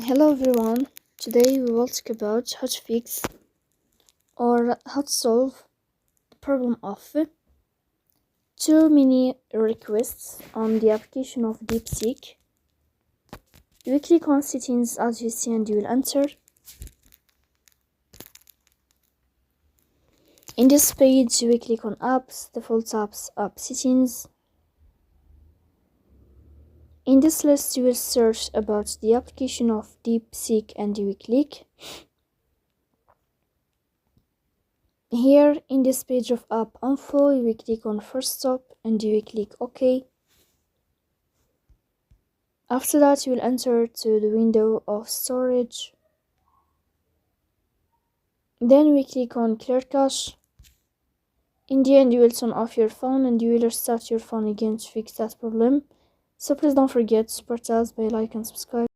Hello everyone, today we will talk about how to fix or how to solve the problem of too many requests on the application of DeepSeek. You will click on settings as you see and you will enter. In this page you will click on apps, default apps, app settings. In this list you will search about the application of DeepSeek and you will click. Here in this page of app info you will click on first stop and you will click OK. After that you will enter to the window of storage. Then we click on clear cache. In the end you will turn off your phone and you will restart your phone again to fix that problem. So please don't forget to support us by like and subscribe.